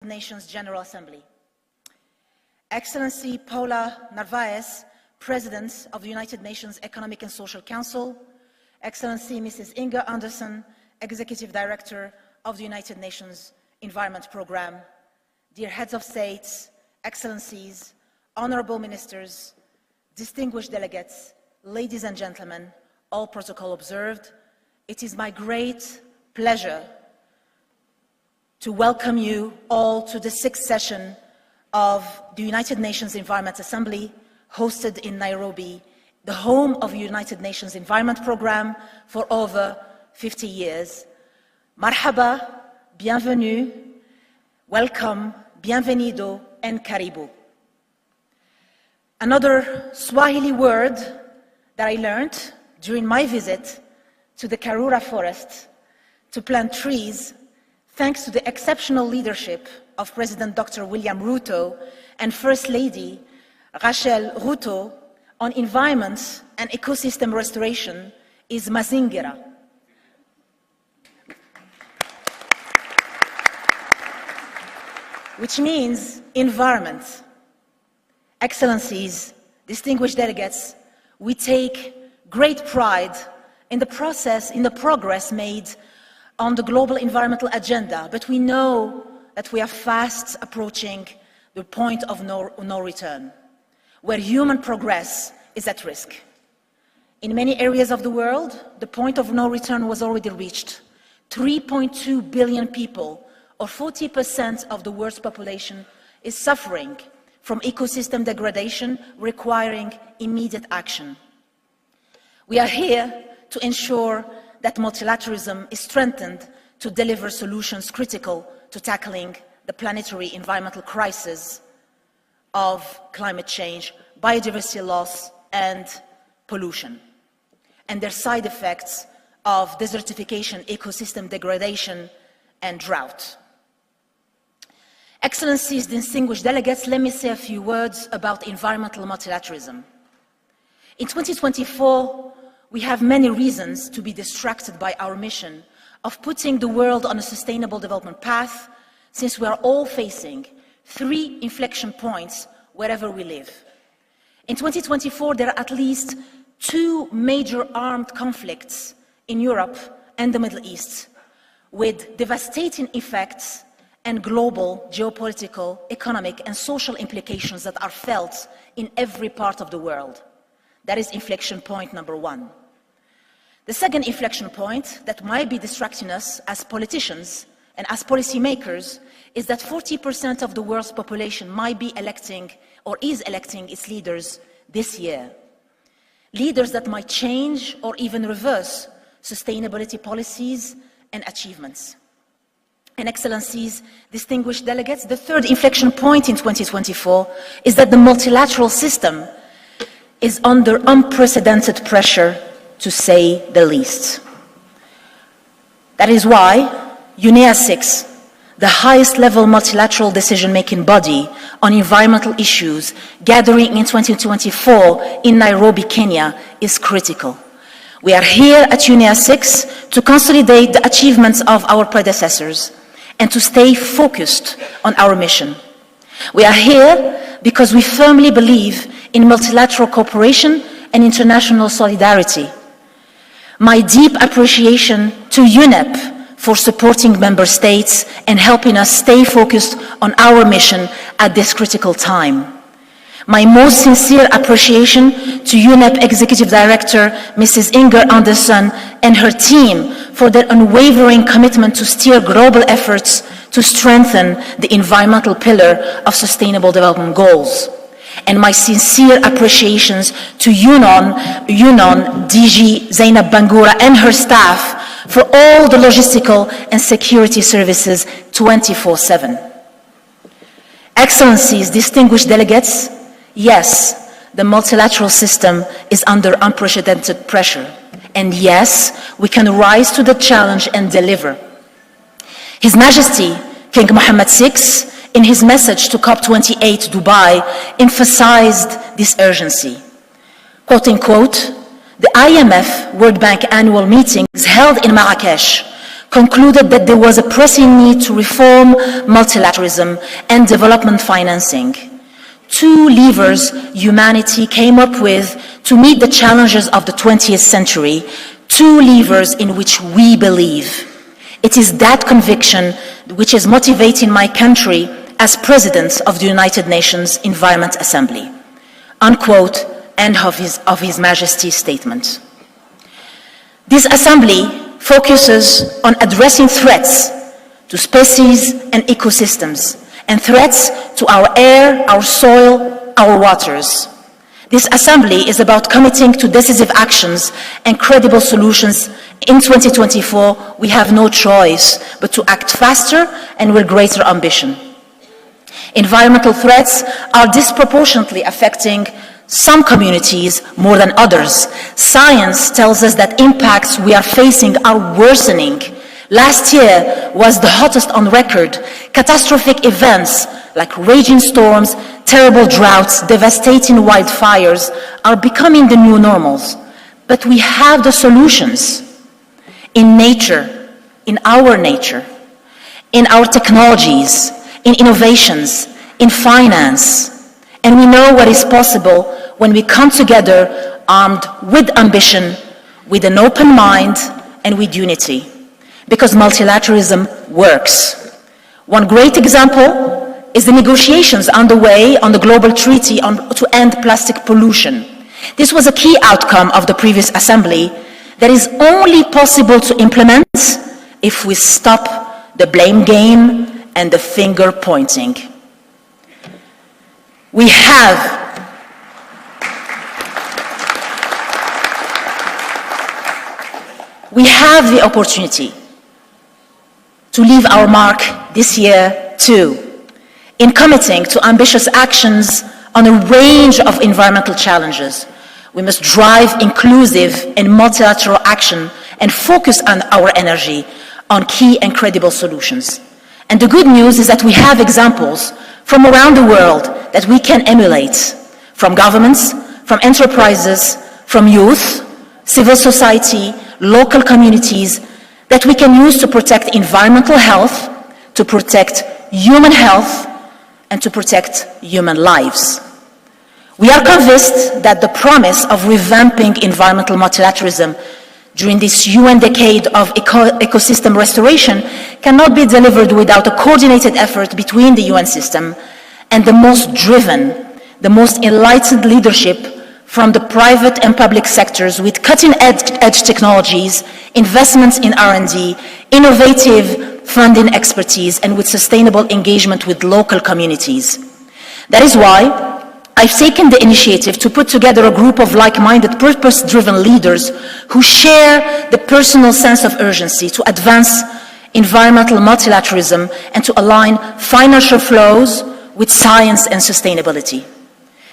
Nations General Assembly. Excellency Paula Narvaez, President of the United Nations Economic and Social Council, Excellency Mrs. Inga Anderson, Executive Director of the United Nations Environment Programme, dear heads of states, excellencies, honorable ministers, distinguished delegates, ladies and gentlemen, all protocol observed, it is my great pleasure to welcome you all to the 6th session of the United Nations Environment Assembly, hosted in Nairobi, the home of the United Nations Environment Programme for over 50 years. Marhaba, bienvenue, welcome, bienvenido, and karibu. Another Swahili word that I learned during my visit to the Karura forest to plant trees, thanks to the exceptional leadership of President Dr. William Ruto and First Lady Rachel Ruto on environment and ecosystem restoration, is mazingira. Which means environment. Excellencies, distinguished delegates, we take great pride in the process, in the progress made on the global environmental agenda, but we know that we are fast approaching the point of no return, where human progress is at risk. In many areas of the world, the point of no return was already reached. 3.2 billion people, or 40% of the world's population, is suffering from ecosystem degradation, requiring immediate action. We are here to ensure that multilateralism is strengthened to deliver solutions critical to tackling the planetary environmental crisis of climate change, biodiversity loss, and pollution, and their side effects of desertification, ecosystem degradation, and drought. Excellencies, distinguished delegates, let me say a few words about environmental multilateralism. In 2024, we have many reasons to be distracted by our mission of putting the world on a sustainable development path, since we are all facing 3 inflection points wherever we live. In 2024, there are at least 2 major armed conflicts in Europe and the Middle East, with devastating effects and global geopolitical, economic, and social implications that are felt in every part of the world. That is inflection point number 1. The second inflection point that might be distracting us as politicians and as policymakers is that 40% of the world's population might be electing or is electing its leaders this year. Leaders that might change or even reverse sustainability policies and achievements. And excellencies, distinguished delegates, the third inflection point in 2024 is that the multilateral system is under unprecedented pressure, to say the least. That is why UNEA-6, the highest level multilateral decision-making body on environmental issues, gathering in 2024 in Nairobi, Kenya, is critical. We are here at UNEA-6 to consolidate the achievements of our predecessors and to stay focused on our mission. We are here because we firmly believe in multilateral cooperation and international solidarity. My deep appreciation to UNEP for supporting member states and helping us stay focused on our mission at this critical time. My most sincere appreciation to UNEP Executive Director, Mrs. Inga Anderson, and her team for their unwavering commitment to steer global efforts to strengthen the environmental pillar of Sustainable Development Goals. And my sincere appreciations to UNON DG Zainab Bangura and her staff for all the logistical and security services 24/7. Excellencies, distinguished delegates, yes, the multilateral system is under unprecedented pressure. And yes, we can rise to the challenge and deliver. His Majesty, King Mohammed VI, in his message to COP28 Dubai, emphasized this urgency. Quoting, quote, the IMF World Bank annual meetings held in Marrakesh concluded that there was a pressing need to reform multilateralism and development financing. Two levers humanity came up with to meet the challenges of the 20th century, two levers in which we believe. It is that conviction which is motivating my country as President of the United Nations Environment Assembly. Unquote, end of His Majesty's statement. This assembly focuses on addressing threats to species and ecosystems, and threats to our air, our soil, our waters. This assembly is about committing to decisive actions and credible solutions. In 2024, we have no choice but to act faster and with greater ambition. Environmental threats are disproportionately affecting some communities more than others. Science tells us that impacts we are facing are worsening. Last year was the hottest on record. Catastrophic events like raging storms, terrible droughts, devastating wildfires are becoming the new normals. But we have the solutions in nature, in our technologies, in innovations, in finance. And we know what is possible when we come together armed with ambition, with an open mind, and with unity. Because multilateralism works. One great example is the negotiations underway on the global treaty to end plastic pollution. This was a key outcome of the previous assembly that is only possible to implement if we stop the blame game and the finger pointing. We have the opportunity to leave our mark this year too, in committing to ambitious actions on a range of environmental challenges. We must drive inclusive and multilateral action and focus on our energy on key and credible solutions. And the good news is that we have examples from around the world that we can emulate, from governments, from enterprises, from youth, civil society, local communities, that we can use to protect environmental health, to protect human health, and to protect human lives. We are convinced that the promise of revamping environmental multilateralism during this UN decade of ecosystem restoration cannot be delivered without a coordinated effort between the UN system and the most driven, the most enlightened leadership from the private and public sectors with cutting-edge technologies, investments in R&D, innovative funding expertise, and with sustainable engagement with local communities. That is why I've taken the initiative to put together a group of like-minded, purpose-driven leaders who share the personal sense of urgency to advance environmental multilateralism and to align financial flows with science and sustainability.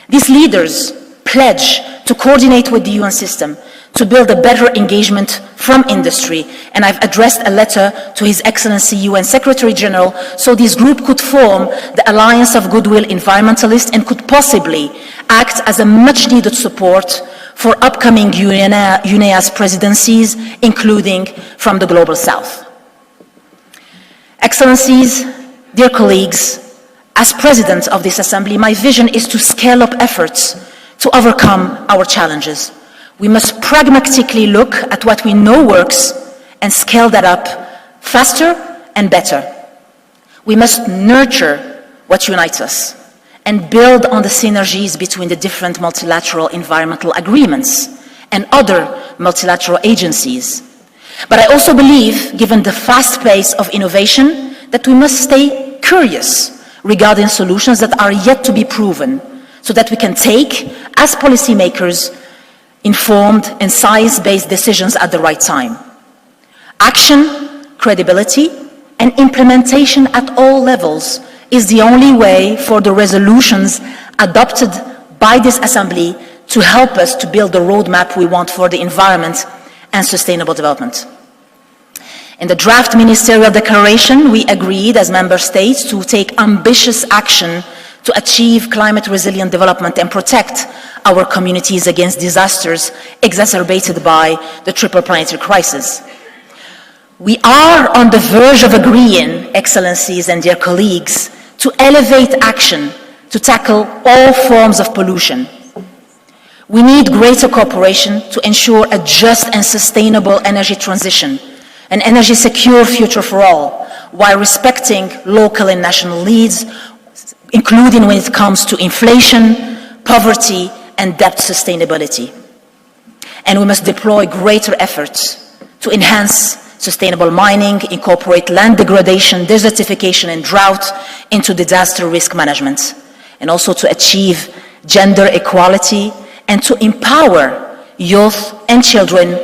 These leaders pledge to coordinate with the UN system to build a better engagement from industry, and I've addressed a letter to His Excellency UN Secretary General so this group could form the Alliance of Goodwill Environmentalists and could possibly act as a much-needed support for upcoming UNEA-6 presidencies, including from the Global South. Excellencies, dear colleagues, as President of this Assembly, my vision is to scale up efforts to overcome our challenges. We must pragmatically look at what we know works and scale that up faster and better. We must nurture what unites us and build on the synergies between the different multilateral environmental agreements and other multilateral agencies. But I also believe, given the fast pace of innovation, that we must stay curious regarding solutions that are yet to be proven, so that we can take, as policymakers, informed and science-based decisions at the right time. Action, credibility, and implementation at all levels is the only way for the resolutions adopted by this Assembly to help us to build the roadmap we want for the environment and sustainable development. In the draft ministerial declaration, we agreed as member states to take ambitious action to achieve climate resilient development and protect our communities against disasters exacerbated by the triple planetary crisis. We are on the verge of agreeing, Excellencies and dear colleagues, to elevate action to tackle all forms of pollution. We need greater cooperation to ensure a just and sustainable energy transition, an energy secure future for all, while respecting local and national needs, including when it comes to inflation, poverty, and debt sustainability. And we must deploy greater efforts to enhance sustainable mining, incorporate land degradation, desertification, and drought into disaster risk management, and also to achieve gender equality and to empower youth and children,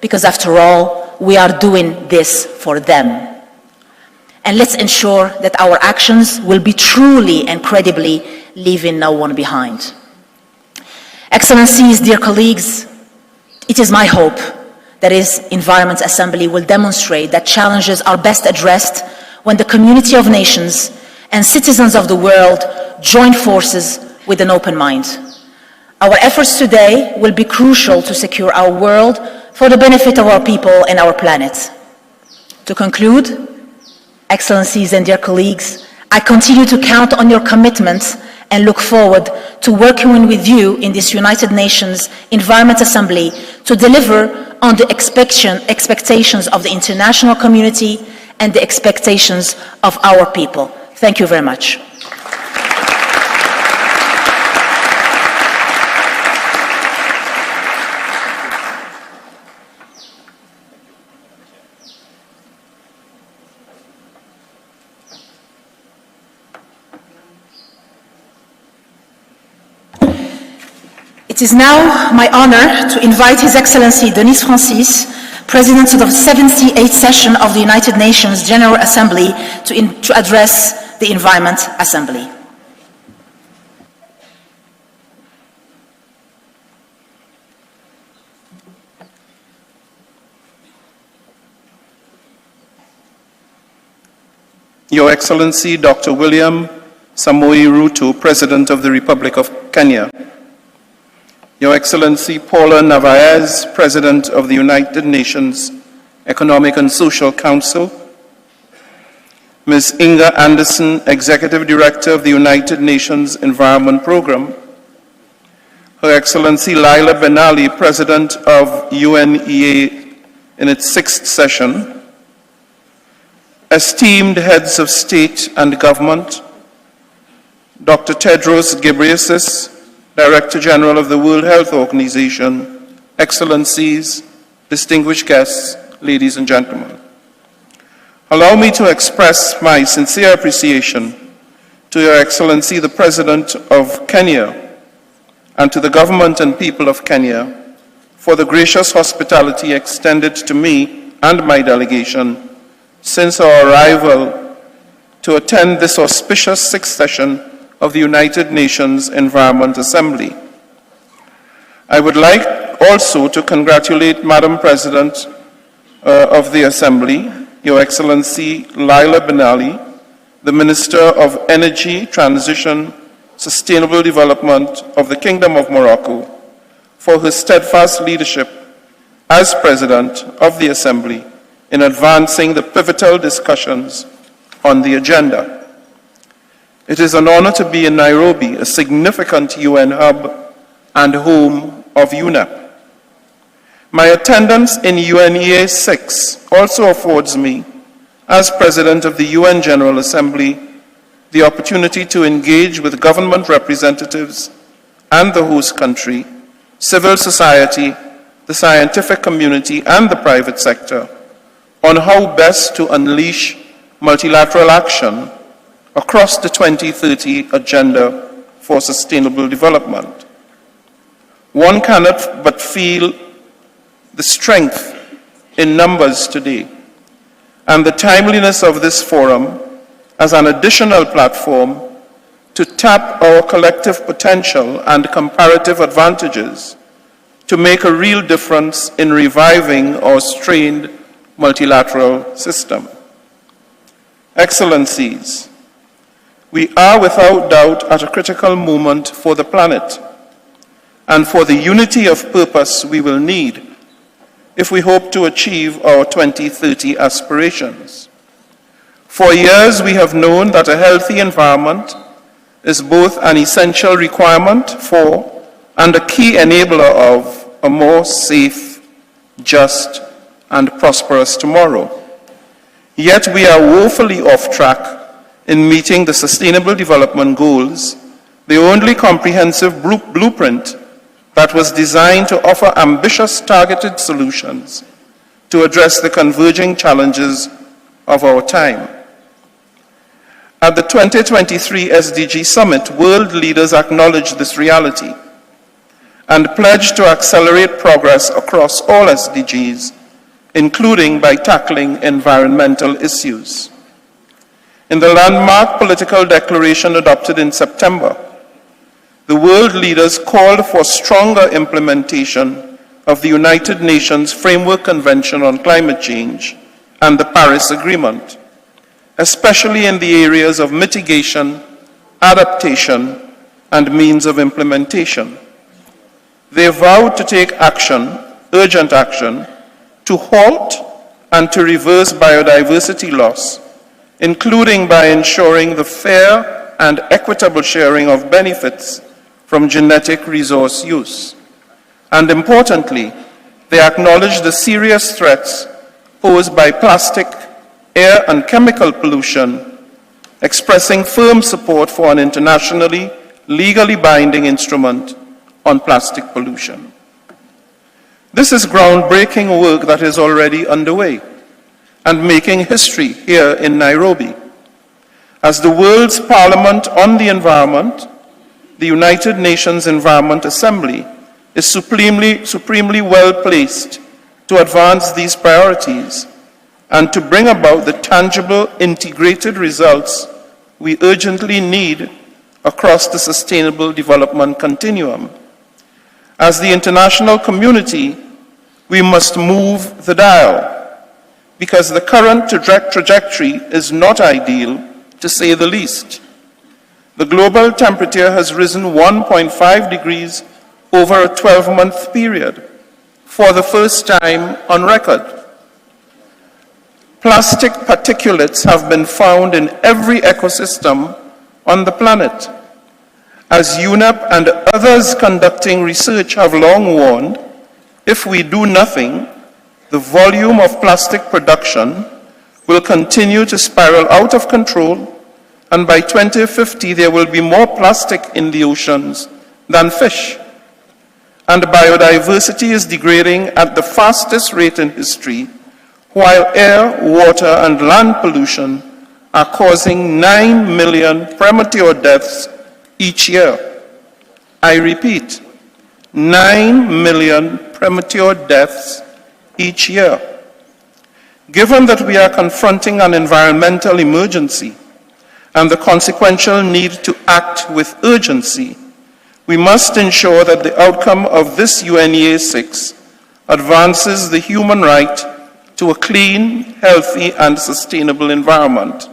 because after all, we are doing this for them. And let's ensure that our actions will be truly and credibly leaving no one behind. Excellencies, dear colleagues, it is my hope that this Environment Assembly will demonstrate that challenges are best addressed when the community of nations and citizens of the world join forces with an open mind. Our efforts today will be crucial to secure our world for the benefit of our people and our planet. To conclude, Excellencies and dear colleagues, I continue to count on your commitment and look forward to working with you in this United Nations Environment Assembly to deliver on the expectations of the international community and the expectations of our people. Thank you very much. It is now my honor to invite His Excellency Denis Francis, President of the 78th session of the United Nations General Assembly, to address the Environment Assembly. Your Excellency Dr. William Samoei Ruto, President of the Republic of Kenya. Your Excellency Paula Narvaez, President of the United Nations Economic and Social Council. Ms. Inga Anderson, Executive Director of the United Nations Environment Programme. Her Excellency Laila Ben-Ali, President of UNEA in its 6th session. Esteemed heads of state and government, Dr. Tedros Ghebreyesus, Director General of the World Health Organization, Excellencies, distinguished guests, ladies and gentlemen. Allow me to express my sincere appreciation to Your Excellency, the President of Kenya, and to the government and people of Kenya for the gracious hospitality extended to me and my delegation since our arrival to attend this auspicious 6th session of the United Nations Environment Assembly. I would like also to congratulate Madam President of the Assembly, Your Excellency Laila Ben-Ali, the Minister of Energy, Transition, Sustainable Development of the Kingdom of Morocco, for her steadfast leadership as President of the Assembly in advancing the pivotal discussions on the agenda. It is an honor to be in Nairobi, a significant UN hub and home of UNEP. My attendance in UNEA-6 also affords me, as President of the UN General Assembly, the opportunity to engage with government representatives and the host country, civil society, the scientific community, and the private sector on how best to unleash multilateral action across the 2030 Agenda for Sustainable Development. One cannot but feel the strength in numbers today and the timeliness of this forum as an additional platform to tap our collective potential and comparative advantages to make a real difference in reviving our strained multilateral system. Excellencies, we are without doubt at a critical moment for the planet and for the unity of purpose we will need if we hope to achieve our 2030 aspirations. For years, we have known that a healthy environment is both an essential requirement for and a key enabler of a more safe, just, and prosperous tomorrow. Yet we are woefully off track in meeting the Sustainable Development Goals, the only comprehensive blueprint that was designed to offer ambitious, targeted solutions to address the converging challenges of our time. At the 2023 SDG Summit, world leaders acknowledged this reality and pledged to accelerate progress across all SDGs, including by tackling environmental issues. In the landmark political declaration adopted in September, the world leaders called for stronger implementation of the United Nations Framework Convention on Climate Change and the Paris Agreement, especially in the areas of mitigation, adaptation, and means of implementation. They vowed to take action, urgent action, to halt and to reverse biodiversity loss, including by ensuring the fair and equitable sharing of benefits from genetic resource use. And importantly, they acknowledged the serious threats posed by plastic, air and chemical pollution, expressing firm support for an internationally, legally binding instrument on plastic pollution. This is groundbreaking work that is already underway and making history here in Nairobi. As the world's Parliament on the Environment, the United Nations Environment Assembly is supremely well placed to advance these priorities and to bring about the tangible, integrated results we urgently need across the sustainable development continuum. As the international community, we must move the dial, because the current trajectory is not ideal, to say the least. The global temperature has risen 1.5 degrees over a 12-month period, for the first time on record. Plastic particulates have been found in every ecosystem on the planet. As UNEP and others conducting research have long warned, if we do nothing, the volume of plastic production will continue to spiral out of control, and by 2050 there will be more plastic in the oceans than fish. And biodiversity is degrading at the fastest rate in history, while air, water, and land pollution are causing 9 million premature deaths each year. I repeat, 9 million premature deaths each year. Given that we are confronting an environmental emergency and the consequential need to act with urgency, we must ensure that the outcome of this UNEA-6 advances the human right to a clean, healthy, and sustainable environment,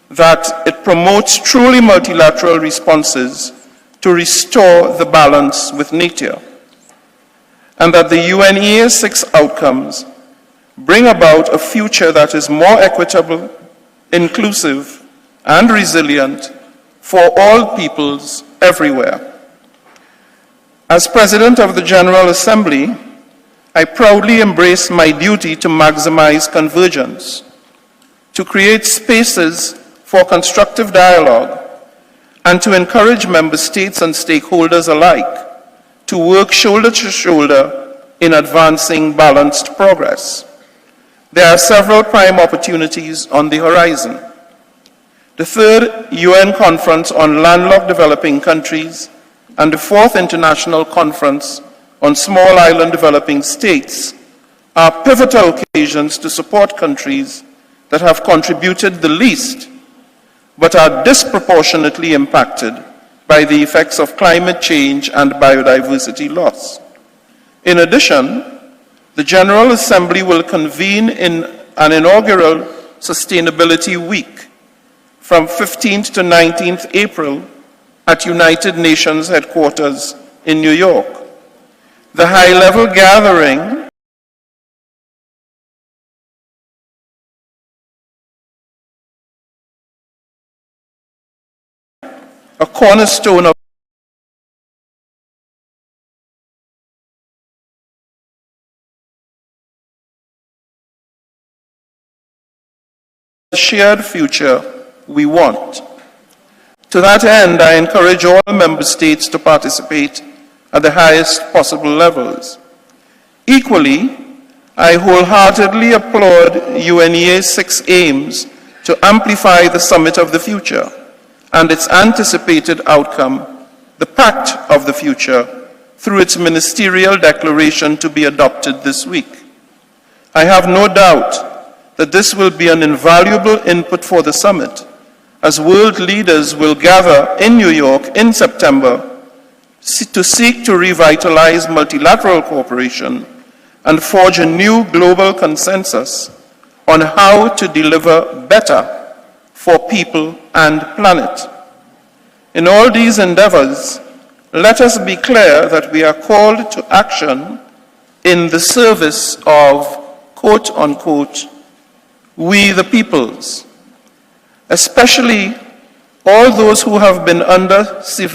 that it promotes truly multilateral responses to restore the balance with nature, and that the UNEA-6 outcomes bring about a future that is more equitable, inclusive, and resilient for all peoples everywhere. As President of the General Assembly, I proudly embrace my duty to maximize convergence, to create spaces for constructive dialogue, and to encourage member states and stakeholders alike to work shoulder to shoulder in advancing balanced progress. There are several prime opportunities on the horizon. The 3rd UN Conference on Landlocked Developing Countries and the 4th International Conference on Small Island Developing States are pivotal occasions to support countries that have contributed the least but are disproportionately impacted by the effects of climate change and biodiversity loss. In addition, the General Assembly will convene in an inaugural Sustainability Week from 15th to 19th April at United Nations headquarters in New York. The high-level gathering a cornerstone of the shared future we want. To that end, I encourage all member states to participate at the highest possible levels. Equally, I wholeheartedly applaud UNEA-6 aims to amplify the Summit of the Future and its anticipated outcome, the Pact of the Future, through its ministerial declaration to be adopted this week. I have no doubt that this will be an invaluable input for the summit, as world leaders will gather in New York in September to seek to revitalize multilateral cooperation and forge a new global consensus on how to deliver better for people and planet. In all these endeavors, let us be clear that we are called to action in the service of, quote unquote, we the peoples, especially all those who have been underserved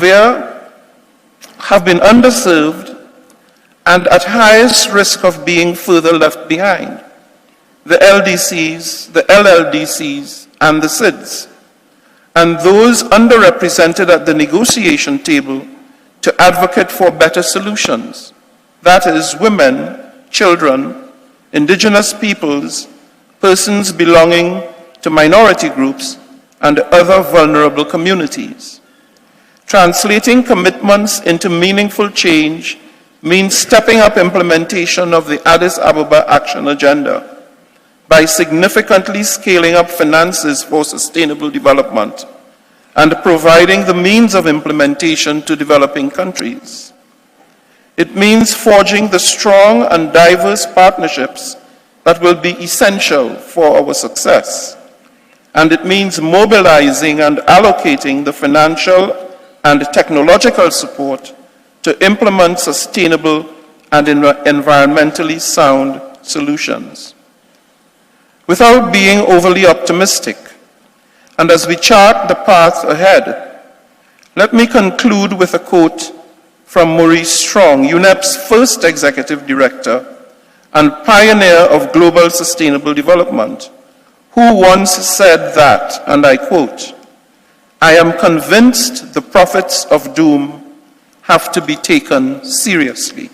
and at highest risk of being further left behind, the LDCs, the LLDCs, and the SIDS, and those underrepresented at the negotiation table to advocate for better solutions, that is, women, children, indigenous peoples, persons belonging to minority groups, and other vulnerable communities. Translating commitments into meaningful change means stepping up implementation of the Addis Ababa Action Agenda by significantly scaling up finances for sustainable development and providing the means of implementation to developing countries. It means forging the strong and diverse partnerships that will be essential for our success. And it means mobilizing and allocating the financial and technological support to implement sustainable and environmentally sound solutions. Without being overly optimistic, and as we chart the path ahead, let me conclude with a quote from Maurice Strong, UNEP's first executive director and pioneer of global sustainable development, who once said that, and I quote, "I am convinced the prophets of doom have to be taken seriously.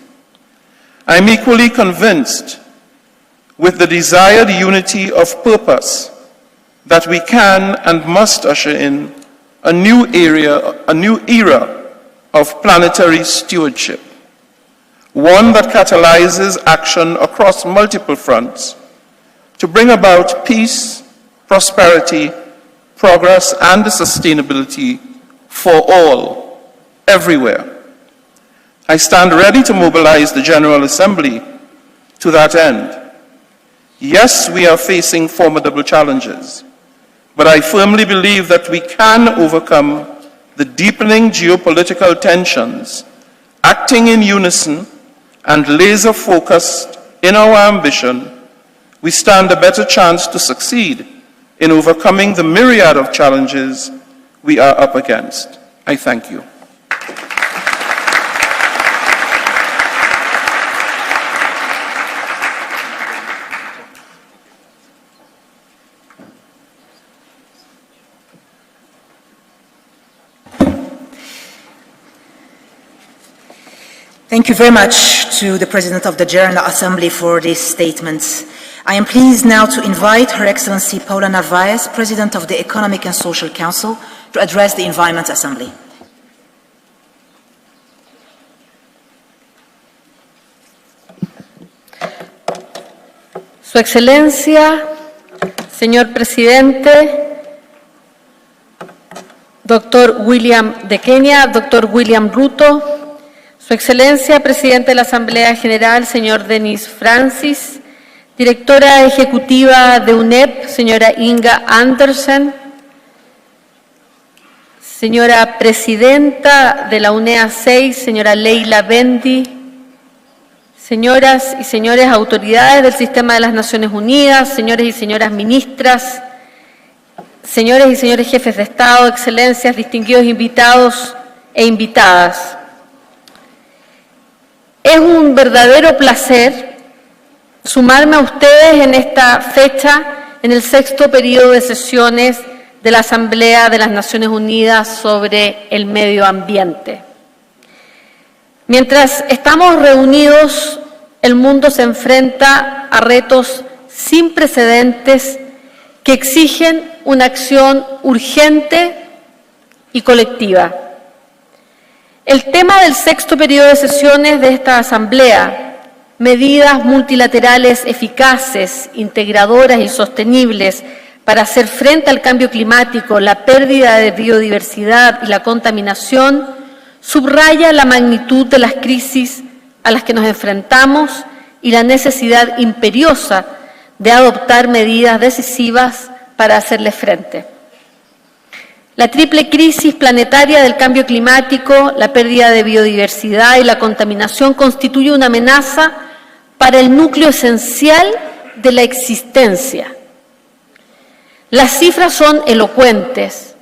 I'm equally convinced with the desired unity of purpose that we can and must usher in a new era of planetary stewardship, one that catalyzes action across multiple fronts to bring about peace, prosperity, progress, and sustainability for all, everywhere. I stand ready to mobilize the General Assembly to that end. Yes, we are facing formidable challenges, but I firmly believe that we can overcome the deepening geopolitical tensions, acting in unison and laser-focused in our ambition. We stand a better chance to succeed in overcoming the myriad of challenges we are up against. I thank you. Thank you very much to the President of the General Assembly for these statements. I am pleased now to invite Her Excellency Paula Narvaez, President of the Economic and Social Council, to address the Environment Assembly. Su Excelencia, señor Presidente, Dr. William de Kenia, Dr. William Ruto, Su Excelencia, Presidente de la Asamblea General, señor Denis Francis, Directora Ejecutiva de UNEP, señora Inga Andersen, señora Presidenta de la UNEA-6, señora Leila Bendy, señoras y señores autoridades del Sistema de las Naciones Unidas, señores y señoras ministras, señores y señores jefes de Estado, excelencias, distinguidos invitados e invitadas. Es un verdadero placer sumarme a ustedes en esta fecha, en el 6º periodo de sesiones de la Asamblea de las Naciones Unidas sobre el Medio Ambiente. Mientras estamos reunidos, el mundo se enfrenta a retos sin precedentes que exigen una acción urgente y colectiva. El tema del 6º periodo de sesiones de esta Asamblea, medidas multilaterales eficaces, integradoras y sostenibles para hacer frente al cambio climático, la pérdida de biodiversidad y la contaminación, subraya la magnitud de las crisis a las que nos enfrentamos y la necesidad imperiosa de adoptar medidas decisivas para hacerle frente. La triple crisis planetaria del cambio climático, la pérdida de biodiversidad y la contaminación constituye una amenaza para el núcleo esencial de la existencia. Las cifras son elocuentes.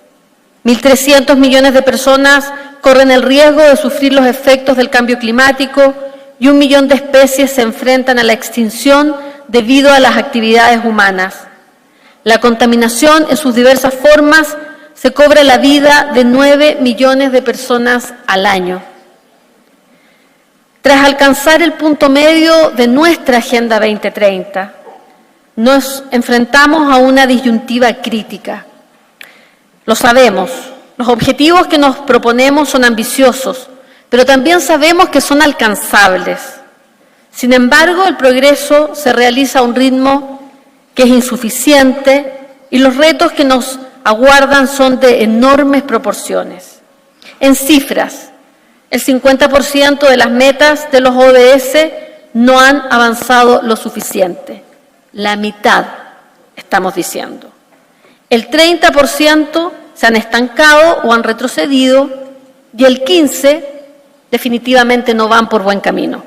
1.300 millones de personas corren el riesgo de sufrir los efectos del cambio climático y 1 millón de especies se enfrentan a la extinción debido a las actividades humanas. La contaminación en sus diversas formas se cobra la vida de 9 millones de personas al año. Tras alcanzar el punto medio de nuestra Agenda 2030, nos enfrentamos a una disyuntiva crítica. Lo sabemos, los objetivos que nos proponemos son ambiciosos, pero también sabemos que son alcanzables. Sin embargo, el progreso se realiza a un ritmo que es insuficiente y los retos que nos aguardan son de enormes proporciones. En cifras, el 50% de las metas de los ODS no han avanzado lo suficiente. La mitad, estamos diciendo. El 30% se han estancado o han retrocedido y el 15% definitivamente no van por buen camino.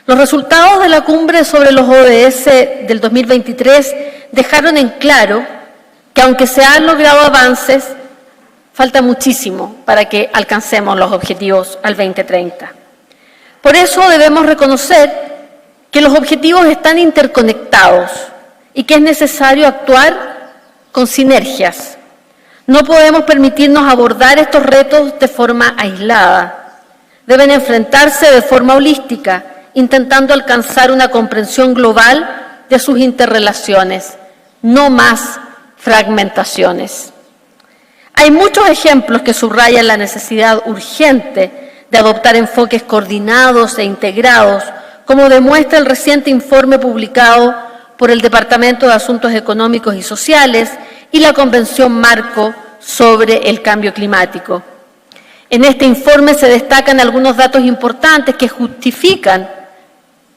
Los resultados de la cumbre sobre los ODS del 2023 dejaron en claro que aunque se han logrado avances, falta muchísimo para que alcancemos los objetivos al 2030. Por eso debemos reconocer que los objetivos están interconectados y que es necesario actuar con sinergias. No podemos permitirnos abordar estos retos de forma aislada. Deben enfrentarse de forma holística, intentando alcanzar una comprensión global de sus interrelaciones, no más fragmentaciones. Hay muchos ejemplos que subrayan la necesidad urgente de adoptar enfoques coordinados e integrados, como demuestra el reciente informe publicado por el Departamento de Asuntos Económicos y Sociales y la Convención Marco sobre el Cambio Climático. En este informe se destacan algunos datos importantes que justifican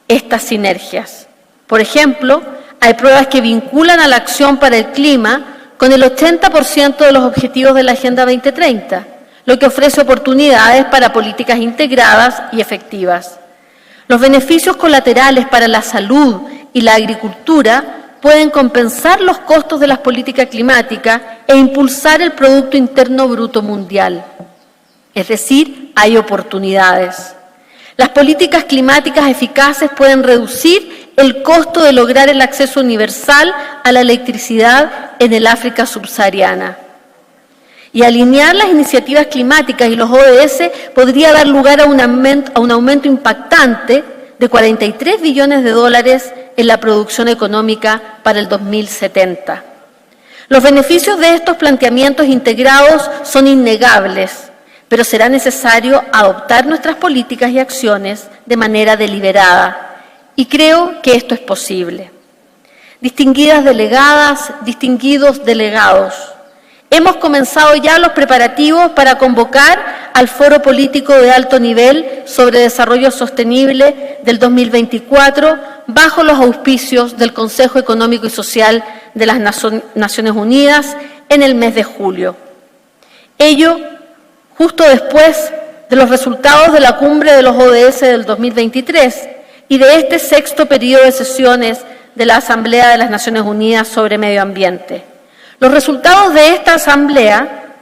estas sinergias. Por ejemplo, hay pruebas que vinculan a la acción para el clima con el 80% de los objetivos de la Agenda 2030, lo que ofrece oportunidades para políticas integradas y efectivas. Los beneficios colaterales para la salud y la agricultura pueden compensar los costos de las políticas climáticas e impulsar el Producto Interno Bruto Mundial. Es decir, hay oportunidades. Las políticas climáticas eficaces pueden reducir el costo de lograr el acceso universal a la electricidad en el África subsahariana. Y alinear las iniciativas climáticas y los ODS podría dar lugar a un aumento impactante de 43 billones de dólares en la producción económica para el 2070. Los beneficios de estos planteamientos integrados son innegables, pero será necesario adoptar nuestras políticas y acciones de manera deliberada, y creo que esto es posible. Distinguidas delegadas, distinguidos delegados, hemos comenzado ya los preparativos para convocar al Foro Político de Alto Nivel sobre Desarrollo Sostenible del 2024 bajo los auspicios del Consejo Económico y Social de las Naciones Unidas en el mes de julio. Ello justo después de los resultados de la cumbre de los ODS del 2023 y de este 6º periodo de sesiones de la Asamblea de las Naciones Unidas sobre Medio Ambiente. Los resultados de esta asamblea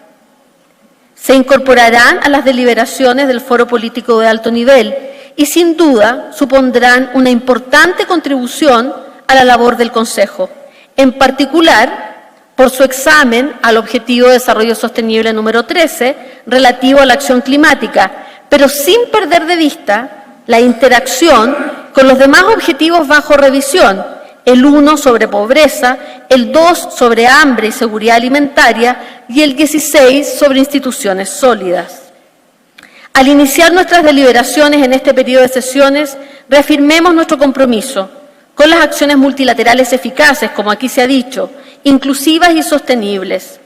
se incorporarán a las deliberaciones del Foro Político de Alto Nivel y sin duda supondrán una importante contribución a la labor del Consejo, en particular por su examen al Objetivo de Desarrollo Sostenible número 13, relativo a la acción climática, pero sin perder de vista la interacción con los demás objetivos bajo revisión, el 1 sobre pobreza, el 2 sobre hambre y seguridad alimentaria y el 16 sobre instituciones sólidas. Al iniciar nuestras deliberaciones en este periodo de sesiones, reafirmemos nuestro compromiso con las acciones multilaterales eficaces, como aquí se ha dicho, inclusivas y sostenibles.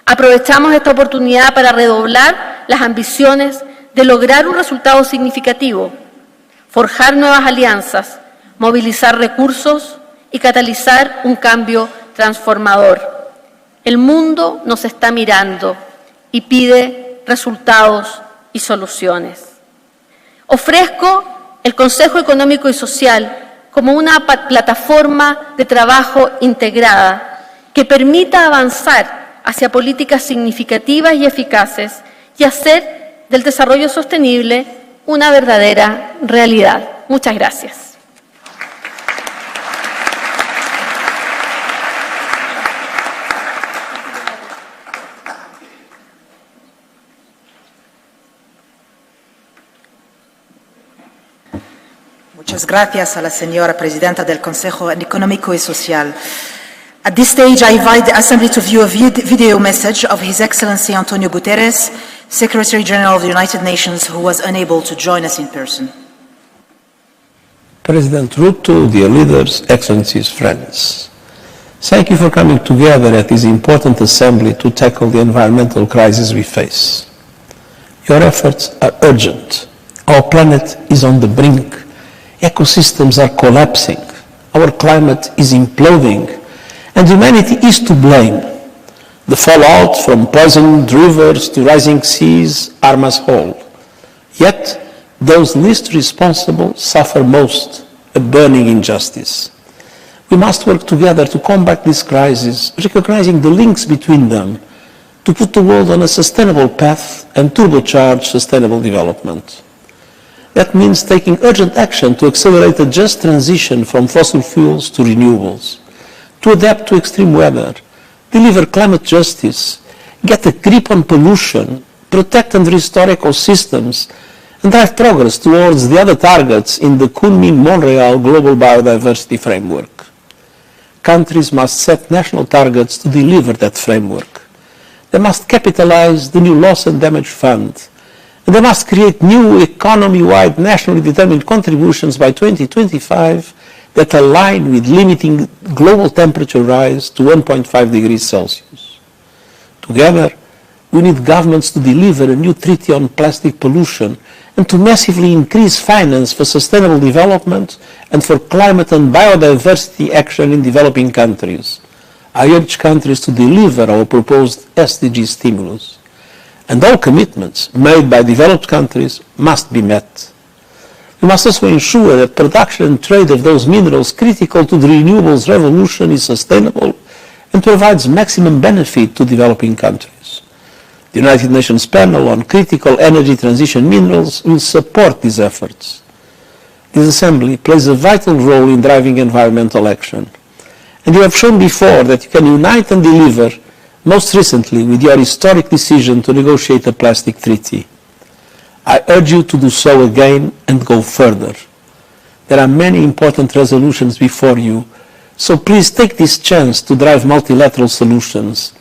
Aprovechamos esta oportunidad para redoblar las ambiciones de lograr un resultado significativo, forjar nuevas alianzas, movilizar recursos y catalizar un cambio transformador. El mundo nos está mirando y pide resultados y soluciones. Ofrezco el Consejo Económico y Social como una plataforma de trabajo integrada que permita avanzar hacia políticas significativas y eficaces y hacer del desarrollo sostenible una verdadera realidad. Muchas gracias. Muchas gracias a la señora Presidenta del Consejo Económico y Social. At this stage, I invite the Assembly to view a video message of His Excellency Antonio Guterres, Secretary General of the United Nations, who was unable to join us in person. President Ruto, dear leaders, excellencies, friends, thank you for coming together at this important assembly to tackle the environmental crisis we face. Your efforts are urgent. Our planet is on the brink. Ecosystems are collapsing. Our climate is imploding. And humanity is to blame. The fallout from poisoned rivers to rising seas harm us all. Yet, those least responsible suffer most, a burning injustice. We must work together to combat this crisis, recognizing the links between them, to put the world on a sustainable path and turbocharge sustainable development. That means taking urgent action to accelerate a just transition from fossil fuels to renewables, to adapt to extreme weather, deliver climate justice, get a grip on pollution, protect and restore ecosystems, and drive progress towards the other targets in the Kunming-Montreal Global Biodiversity Framework. Countries must set national targets to deliver that framework. They must capitalize the new Loss and Damage Fund, and they must create new economy-wide nationally determined contributions by 2025 that align with limiting global temperature rise to 1.5 degrees Celsius. Together, we need governments to deliver a new treaty on plastic pollution and to massively increase finance for sustainable development and for climate and biodiversity action in developing countries. I urge countries to deliver our proposed SDG stimulus. And all commitments made by developed countries must be met. We must also ensure that production and trade of those minerals critical to the renewables revolution is sustainable and provides maximum benefit to developing countries. The United Nations panel on critical energy transition minerals will support these efforts. This Assembly plays a vital role in driving environmental action. And you have shown before that you can unite and deliver, most recently with your historic decision to negotiate a plastic treaty. I urge you to do so again and go further. There are many important resolutions before you, so please take this chance to drive multilateral solutions.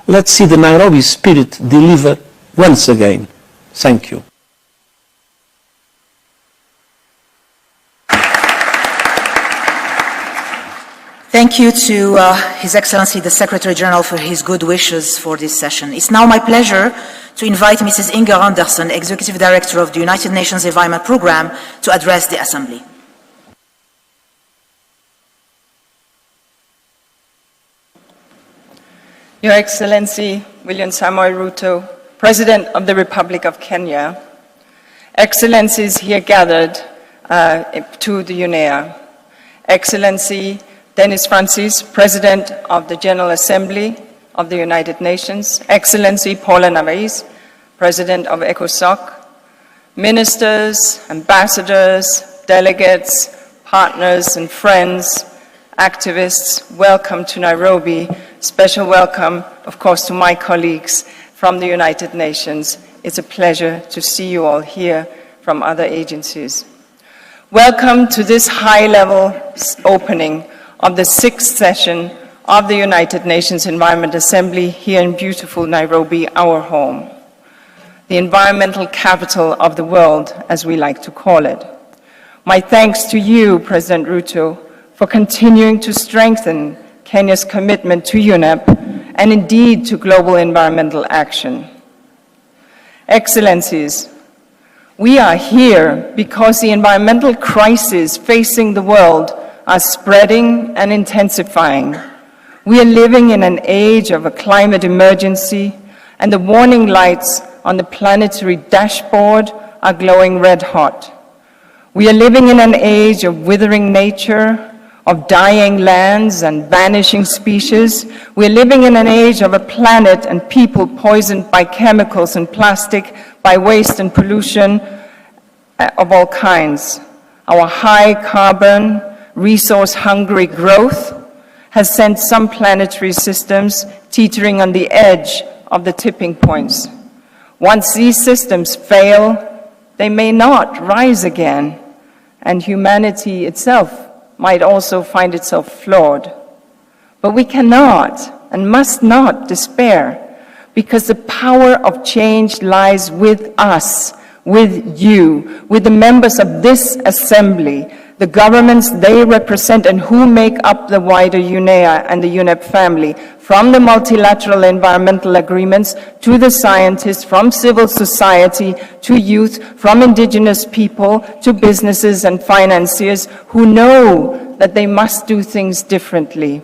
Let's see the Nairobi spirit deliver once again. Thank you. Thank you to His Excellency the Secretary General for his good wishes for this session. It's now my pleasure to invite Mrs. Inger Anderson, Executive Director of the United Nations Environment Programme, to address the Assembly. Your Excellency William Samoei Ruto, President of the Republic of Kenya, Excellencies here gathered to the UNEA, Excellency Denis Francis, President of the General Assembly, of the United Nations, Excellency Paula Navais, President of ECOSOC, ministers, ambassadors, delegates, partners and friends, activists, welcome to Nairobi. Special welcome, of course, to my colleagues from the United Nations. It's a pleasure to see you all here from other agencies. Welcome to this high-level opening of the 6th session of the United Nations Environment Assembly here in beautiful Nairobi, our home, the environmental capital of the world, as we like to call it. My thanks to you, President Ruto, for continuing to strengthen Kenya's commitment to UNEP and indeed to global environmental action. Excellencies, we are here because the environmental crises facing the world are spreading and intensifying. We are living in an age of a climate emergency, and the warning lights on the planetary dashboard are glowing red hot. We are living in an age of withering nature, of dying lands and vanishing species. We're living in an age of a planet and people poisoned by chemicals and plastic, by waste and pollution of all kinds. Our high carbon, resource-hungry growth has sent some planetary systems teetering on the edge of the tipping points. Once these systems fail, they may not rise again, and humanity itself might also find itself flawed. But we cannot and must not despair, because the power of change lies with us, with you, with the members of this assembly, the governments they represent and who make up the wider UNEA and the UNEP family, from the multilateral environmental agreements to the scientists, from civil society to youth, from indigenous people to businesses and financiers who know that they must do things differently.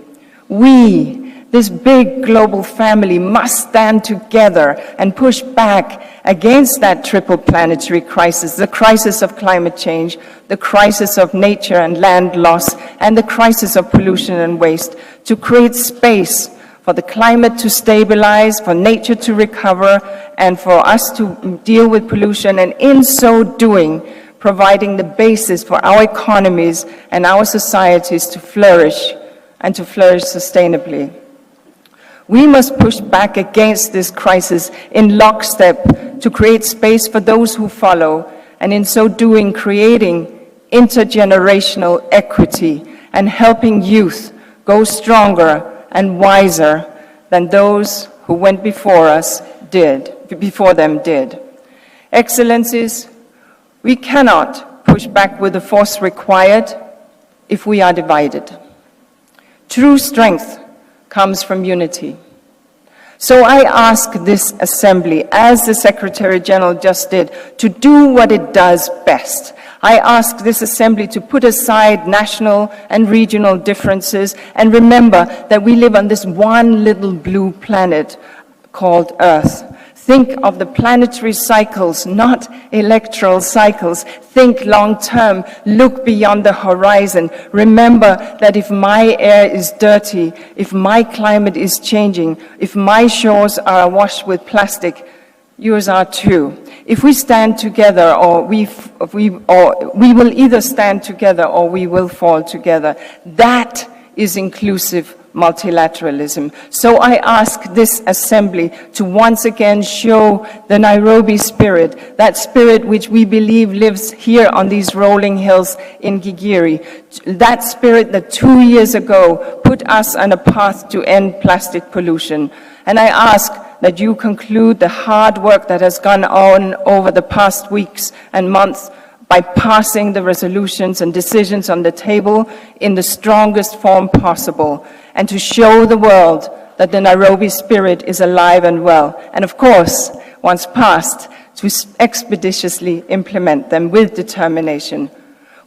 We, this big global family, must stand together and push back against that triple planetary crisis, the crisis of climate change, the crisis of nature and land loss, and the crisis of pollution and waste, to create space for the climate to stabilize, for nature to recover, and for us to deal with pollution, and in so doing, providing the basis for our economies and our societies to flourish, and to flourish sustainably. We must push back against this crisis in lockstep to create space for those who follow, and in so doing, creating intergenerational equity and helping youth go stronger and wiser than those who went before them did. Excellencies, we cannot push back with the force required if we are divided. True strength comes from unity. So I ask this assembly, as the Secretary General just did, to do what it does best. I ask this assembly to put aside national and regional differences and remember that we live on this one little blue planet called Earth. Think of the planetary cycles, not electoral cycles. Think long-term, look beyond the horizon. Remember that if my air is dirty, if my climate is changing, if my shores are awash with plastic, yours are too. If we stand together, we will either stand together or we will fall together. That is inclusive multilateralism. So I ask this assembly to once again show the Nairobi spirit, that spirit which we believe lives here on these rolling hills in Gigiri, that spirit that 2 years ago put us on a path to end plastic pollution. And I ask that you conclude the hard work that has gone on over the past weeks and months by passing the resolutions and decisions on the table in the strongest form possible, and to show the world that the Nairobi spirit is alive and well, and of course, once passed, to expeditiously implement them with determination.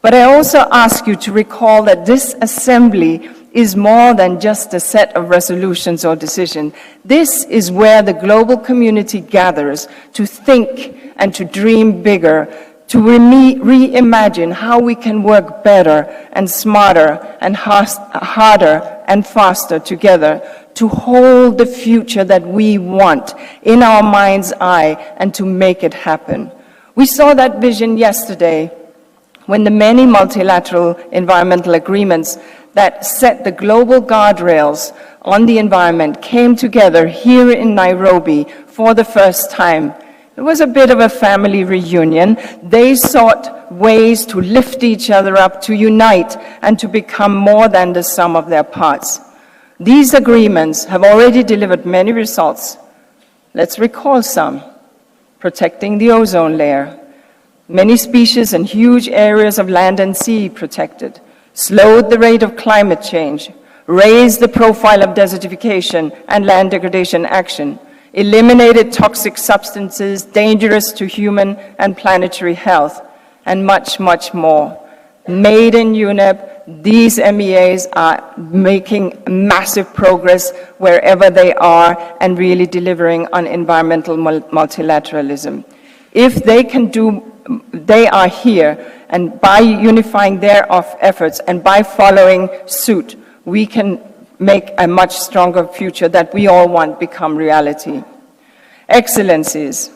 But I also ask you to recall that this assembly is more than just a set of resolutions or decisions. This is where the global community gathers to think and to dream bigger, to reimagine how we can work better and smarter and harder and faster together to hold the future that we want in our mind's eye and to make it happen. We saw that vision yesterday when the many multilateral environmental agreements that set the global guardrails on the environment came together here in Nairobi for the first time. It was a bit of a family reunion. They sought ways to lift each other up, to unite, and to become more than the sum of their parts. These agreements have already delivered many results. Let's recall some. Protecting the ozone layer. Many species and huge areas of land and sea protected. Slowed the rate of climate change. Raised the profile of desertification and land degradation action. Eliminated toxic substances dangerous to human and planetary health. And much, much more. Made in UNEP, these MEAs are making massive progress wherever they are and really delivering on environmental multilateralism. If they can do, they are here, and by unifying their efforts and by following suit, we can make a much stronger future that we all want become reality. Excellencies,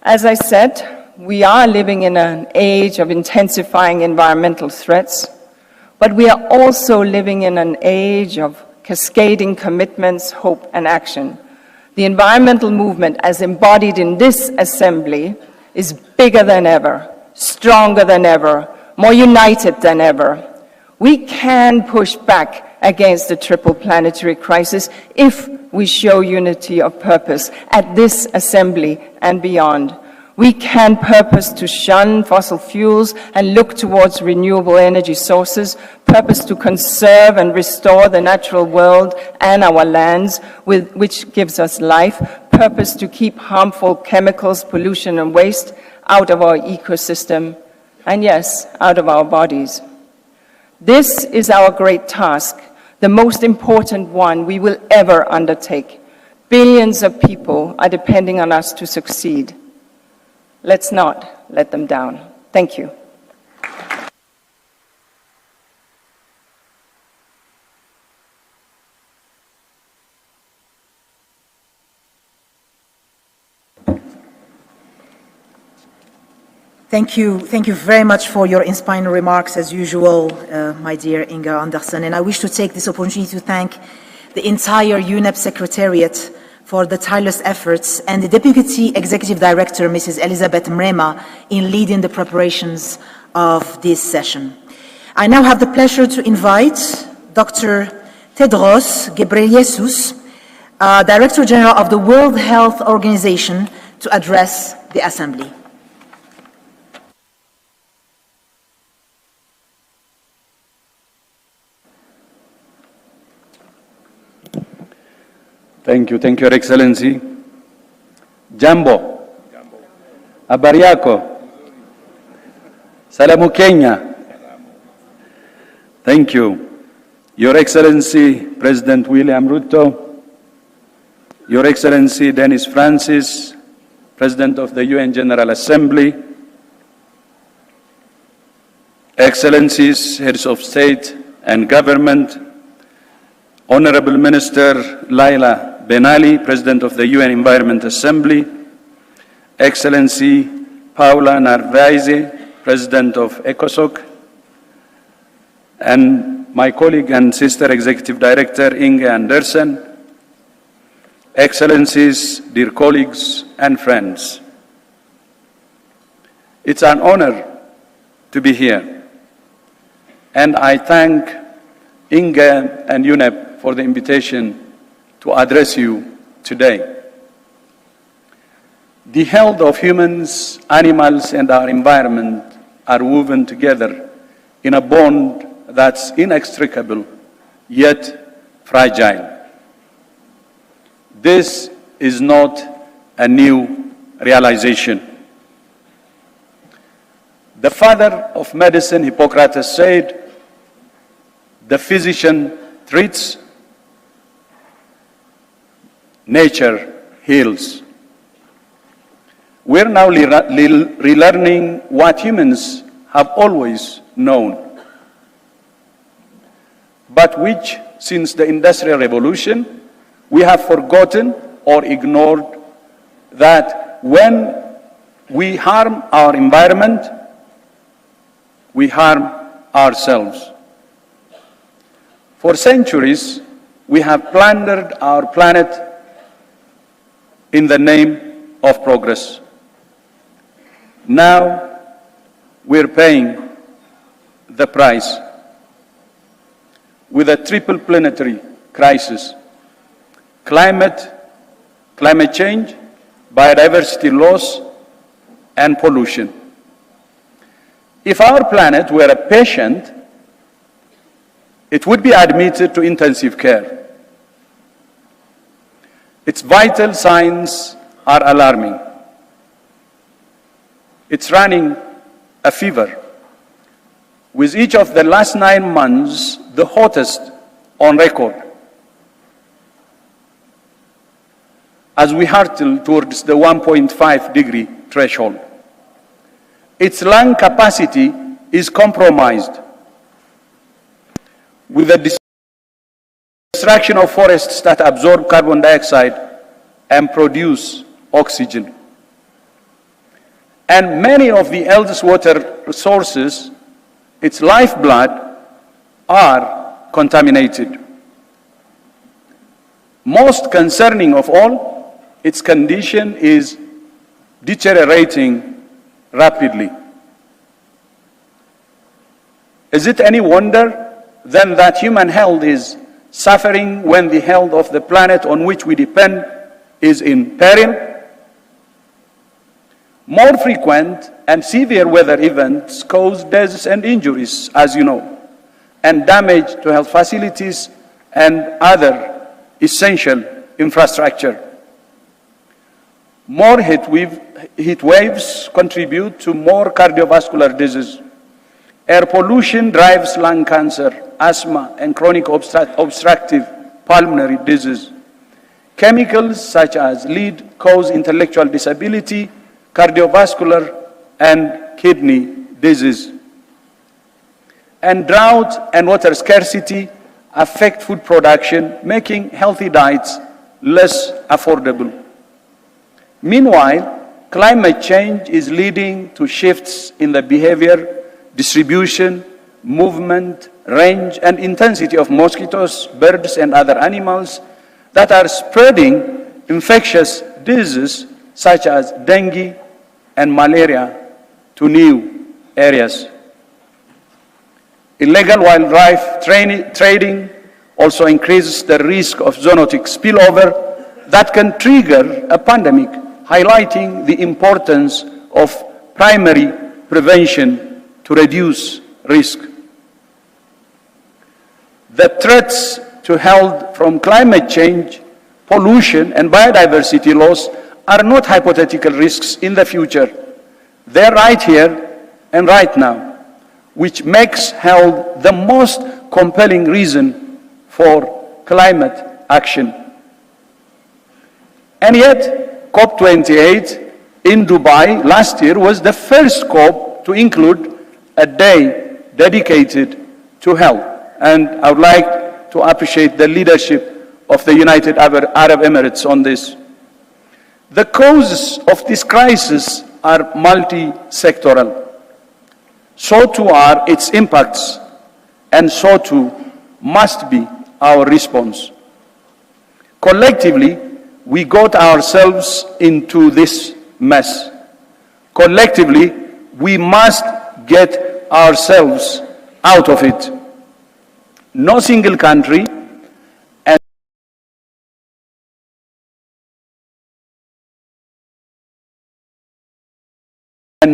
as I said, we are living in an age of intensifying environmental threats, but we are also living in an age of cascading commitments, hope, and action. The environmental movement, as embodied in this assembly, is bigger than ever, stronger than ever, more united than ever. We can push back against the triple planetary crisis if we show unity of purpose at this assembly and beyond. We can purpose to shun fossil fuels and look towards renewable energy sources, purpose to conserve and restore the natural world and our lands, which gives us life, purpose to keep harmful chemicals, pollution, and waste out of our ecosystem, and yes, out of our bodies. This is our great task, the most important one we will ever undertake. Billions of people are depending on us to succeed. Let's not let them down. Thank you. Thank you very much for your inspiring remarks, as usual, my dear Inga Anderson. And I wish to take this opportunity to thank the entire UNEP Secretariat for the tireless efforts, and the Deputy Executive Director, Mrs. Elizabeth Mrema, in leading the preparations of this session. I now have the pleasure to invite Dr. Tedros Ghebreyesus, Director General of the World Health Organization, to address the Assembly. Thank you, Your Excellency. Jambo. Habari yako. Salamu Kenya. Thank you. Your Excellency, President William Ruto, Your Excellency Dennis Francis, President of the UN General Assembly, Excellencies, Heads of State and Government, Honorable Minister Laila Benali, President of the UN Environment Assembly, Excellency Paula Narvaez, President of ECOSOC, and my colleague and sister Executive Director Inge Anderson, Excellencies, dear colleagues and friends. It's an honor to be here, and I thank Inge and UNEP for the invitation to address you today. The health of humans, animals, and our environment are woven together in a bond that's inextricable, yet fragile. This is not a new realization. The father of medicine, Hippocrates, said, "The physician treats, nature heals." We're now relearning what humans have always known, but which since the Industrial Revolution, we have forgotten or ignored that when we harm our environment, we harm ourselves. For centuries, we have plundered our planet in the name of progress. Now, we're paying the price with a triple planetary crisis: climate change, biodiversity loss, and pollution. If our planet were a patient, it would be admitted to intensive care. Its vital signs are alarming. It's running a fever, with each of the last 9 months the hottest on record. As we hurtle towards the 1.5-degree threshold, its lung capacity is compromised, with the destruction of forests that absorb carbon dioxide and produce oxygen. And many of the Earth's water resources, its lifeblood, are contaminated. Most concerning of all, its condition is deteriorating rapidly. Is it any wonder then that human health is suffering when the health of the planet on which we depend is in peril? More frequent and severe weather events cause deaths and injuries, as you know, and damage to health facilities and other essential infrastructure. More heat waves contribute to more cardiovascular disease. Air pollution drives lung cancer, asthma, and chronic obstructive pulmonary disease. Chemicals such as lead cause intellectual disability, cardiovascular, and kidney disease. And drought and water scarcity affect food production, making healthy diets less affordable. Meanwhile, climate change is leading to shifts in the behavior, distribution, movement, range, and intensity of mosquitoes, birds, and other animals that are spreading infectious diseases such as dengue and malaria to new areas. Illegal wildlife trading also increases the risk of zoonotic spillover that can trigger a pandemic, highlighting the importance of primary prevention to reduce risk. The threats to health from climate change, pollution, and biodiversity loss are not hypothetical risks in the future. They're right here and right now, which makes health the most compelling reason for climate action. And yet, COP28 in Dubai last year was the first COP to include a day dedicated to health. And I would like to appreciate the leadership of the United Arab Emirates on this. The causes of this crisis are multi-sectoral. So too are its impacts, and so too must be our response. Collectively, we got ourselves into this mess. Collectively, we must get ourselves out of it. No single country and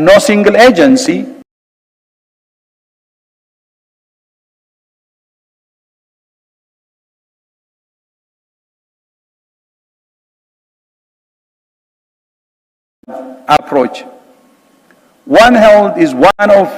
no single agency approach. One Health is one of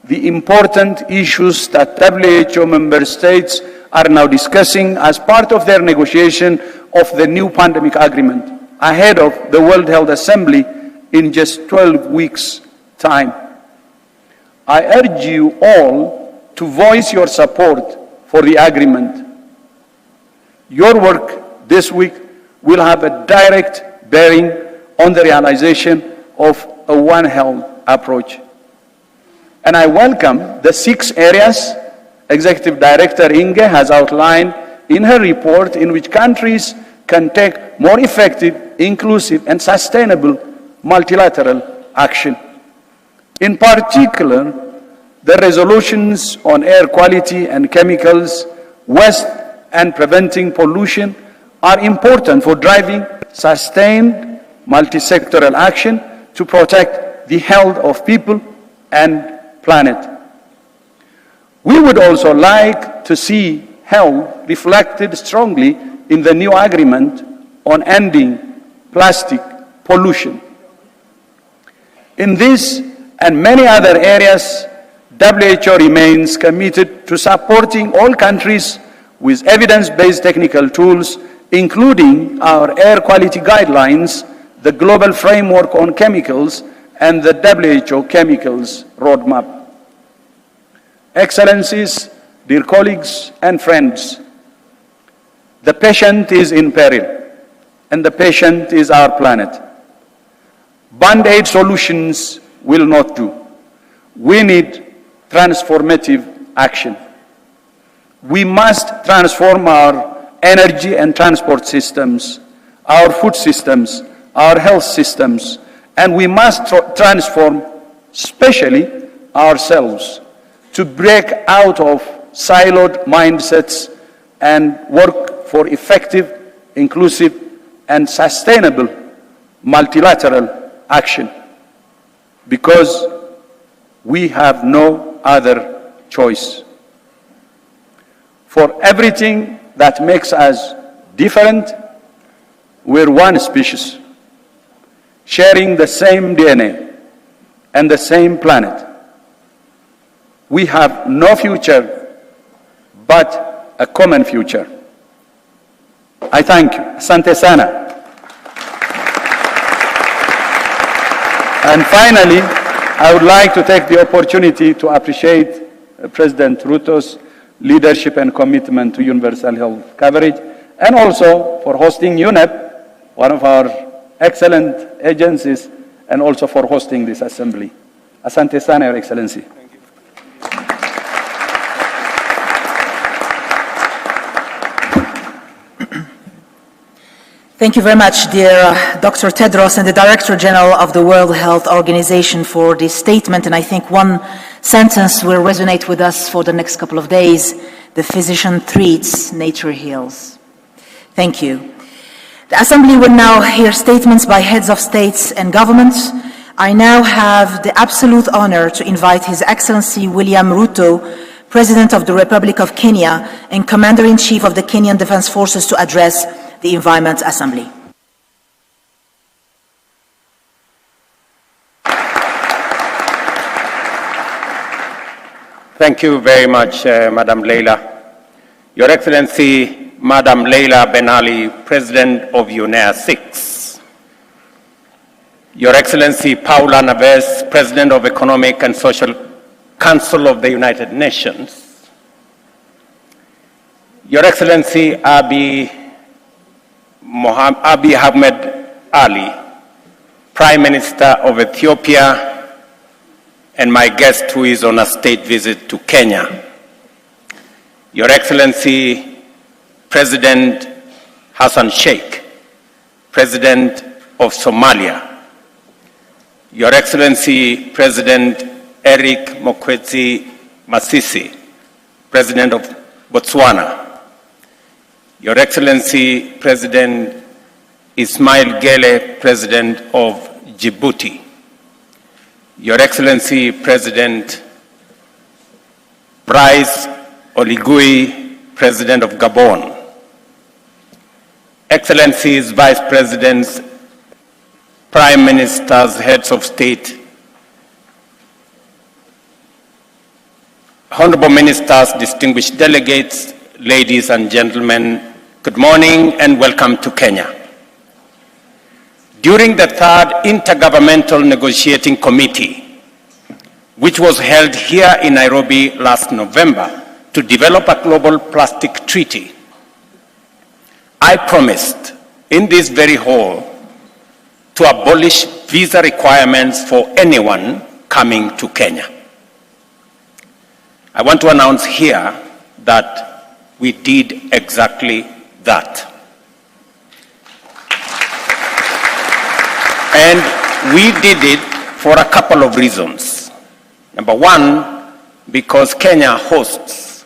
the important issues that WHO member states are now discussing as part of their negotiation of the new pandemic agreement, ahead of the World Health Assembly in just 12 weeks' time. I urge you all to voice your support for the agreement. Your work this week will have a direct bearing on the realization of a One Health approach. And I welcome the 6 areas Executive Director Inge has outlined in her report in which countries can take more effective, inclusive, and sustainable multilateral action. In particular, the resolutions on air quality and chemicals, waste, and preventing pollution are important for driving sustained multi-sectoral action to protect the health of people and planet. We would also like to see health reflected strongly in the new agreement on ending plastic pollution. In this and many other areas, WHO remains committed to supporting all countries with evidence-based technical tools, including our air quality guidelines, the Global Framework on Chemicals, and the WHO Chemicals Roadmap. Excellencies, dear colleagues and friends, the patient is in peril, and the patient is our planet. Band-aid solutions will not do. We need transformative action. We must transform our energy and transport systems, our food systems, our health systems, and we must transform, especially ourselves, to break out of siloed mindsets and work for effective, inclusive, and sustainable multilateral action, because we have no other choice. For everything that makes us different, we're one species, sharing the same DNA and the same planet. We have no future but a common future. I thank you. Asante sana. And finally, I would like to take the opportunity to appreciate President Ruto's leadership and commitment to universal health coverage, and also for hosting UNEP, one of our excellent agencies, and also for hosting this assembly. Asante sana, Your Excellency. Thank you very much, dear Dr. Tedros and the Director General of the World Health Organization for this statement. And I think one sentence will resonate with us for the next couple of days. The physician treats, nature heals. Thank you. The Assembly will now hear statements by heads of states and governments. I now have the absolute honor to invite His Excellency William Ruto, President of the Republic of Kenya and Commander-in-Chief of the Kenyan Defense Forces, to address the Environment Assembly. Thank you very much, Madam Leila. Your Excellency, Madam Leila Ben Ali, President of UNEA-6. Your Excellency, Paula Naves, President of Economic and Social Council of the United Nations. Your Excellency, Abiy Ahmed Ali, Prime Minister of Ethiopia, and my guest who is on a state visit to Kenya. Your Excellency, President Hassan Sheikh, President of Somalia. Your Excellency, President Eric Mokwetsi Masisi, President of Botswana. Your Excellency, President Ismail Gele, President of Djibouti. Your Excellency, President Brice Oligui, President of Gabon. Excellencies, Vice Presidents, Prime Ministers, Heads of State, Honorable Ministers, distinguished delegates, ladies and gentlemen, good morning and welcome to Kenya. During the third Intergovernmental Negotiating Committee, which was held here in Nairobi last November to develop a global plastic treaty, I promised in this very hall to abolish visa requirements for anyone coming to Kenya. I want to announce here that we did exactly that. And we did it for a couple of reasons. Number one, because Kenya hosts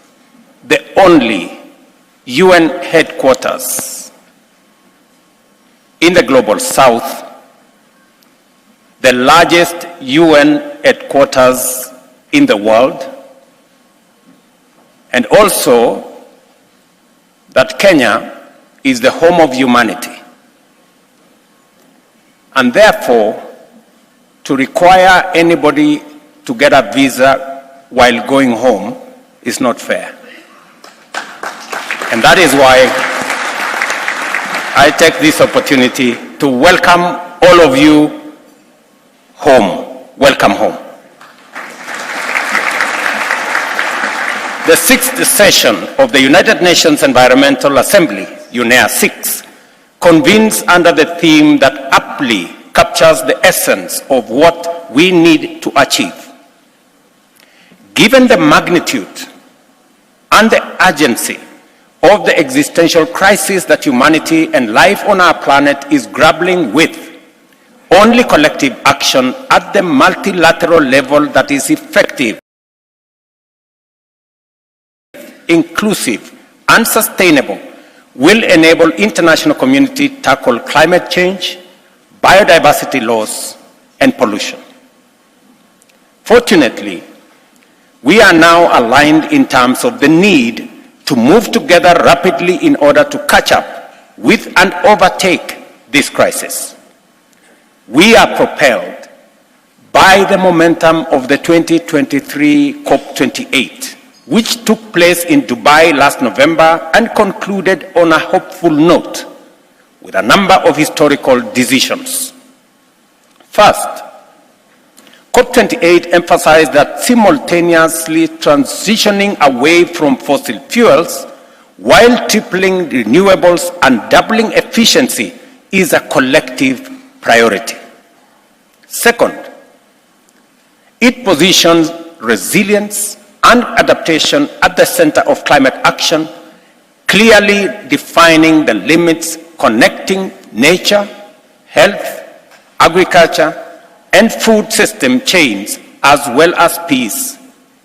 the only UN headquarters in the global south, the largest UN headquarters in the world, and also that Kenya is the home of humanity. And therefore, to require anybody to get a visa while going home is not fair. And that is why I take this opportunity to welcome all of you home. Welcome home. The 6th session of the United Nations Environmental Assembly, UNEA-6, convenes under the theme that aptly captures the essence of what we need to achieve. Given the magnitude and the urgency of the existential crisis that humanity and life on our planet is grappling with, only collective action at the multilateral level that is effective, inclusive, and sustainable will enable international community to tackle climate change, biodiversity loss, and pollution. Fortunately, we are now aligned in terms of the need to move together rapidly in order to catch up with and overtake this crisis. We are propelled by the momentum of the 2023 COP28, which took place in Dubai last November and concluded on a hopeful note with a number of historical decisions. First, COP28 emphasized that simultaneously transitioning away from fossil fuels while tripling renewables and doubling efficiency is a collective priority. Second, it positions resilience and adaptation at the center of climate action, clearly defining the limits connecting nature, health, agriculture, and food system chains, as well as peace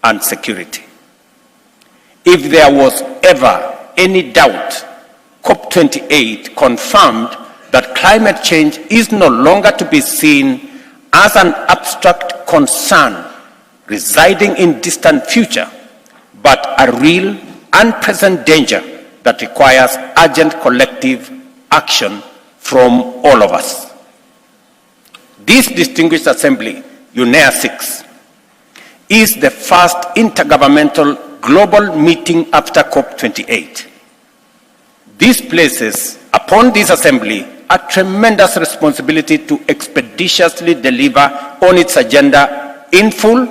and security. If there was ever any doubt, COP28 confirmed that climate change is no longer to be seen as an abstract concern residing in distant future, but a real and present danger that requires urgent collective action from all of us. This distinguished assembly, UNEA-6, is the first intergovernmental global meeting after COP28. This places upon this assembly a tremendous responsibility to expeditiously deliver on its agenda in full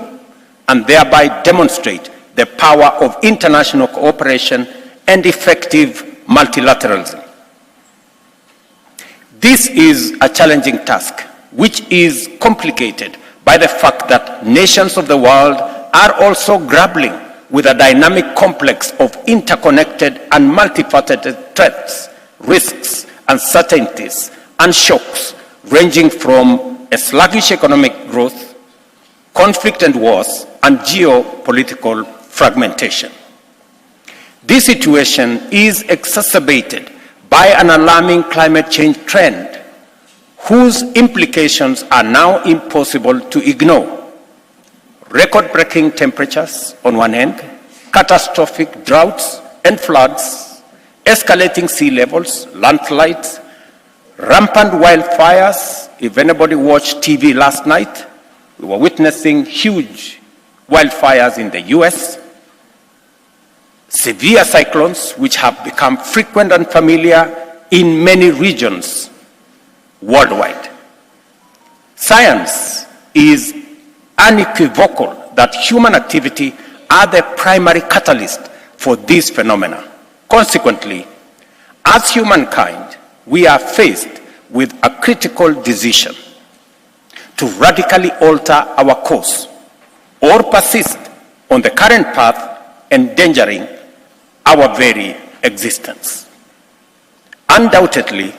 and thereby demonstrate the power of international cooperation and effective multilateralism. This is a challenging task, which is complicated by the fact that nations of the world are also grappling with a dynamic complex of interconnected and multifaceted threats, risks, uncertainties, and shocks ranging from a sluggish economic growth, conflict and wars, and geopolitical fragmentation. This situation is exacerbated by an alarming climate change trend, whose implications are now impossible to ignore. Record-breaking temperatures on one hand, catastrophic droughts and floods, escalating sea levels, landslides, rampant wildfires. If anybody watched TV last night, we were witnessing huge wildfires in the US, severe cyclones which have become frequent and familiar in many regions worldwide. Science is unequivocal that human activity are the primary catalyst for these phenomena. Consequently, As humankind, we are faced with a critical decision to radically alter our course or persist on the current path, endangering our very existence. Undoubtedly,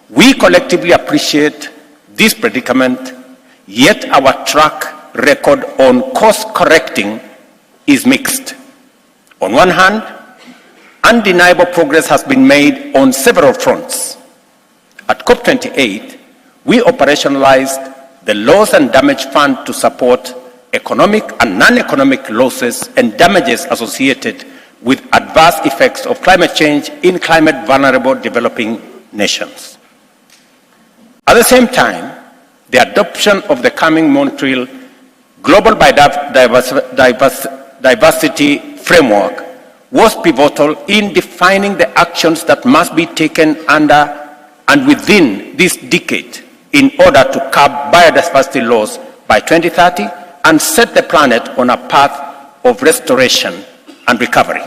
we collectively appreciate this predicament, yet our track record on course correcting is mixed. On one hand, undeniable progress has been made on several fronts. At COP28, we operationalized the Loss and Damage Fund to support economic and non-economic losses and damages associated with adverse effects of climate change in climate-vulnerable developing nations. At the same time, the adoption of the coming Montreal Global Diversity Framework was pivotal in defining the actions that must be taken under and within this decade in order to curb biodiversity loss by 2030 and set the planet on a path of restoration and recovery.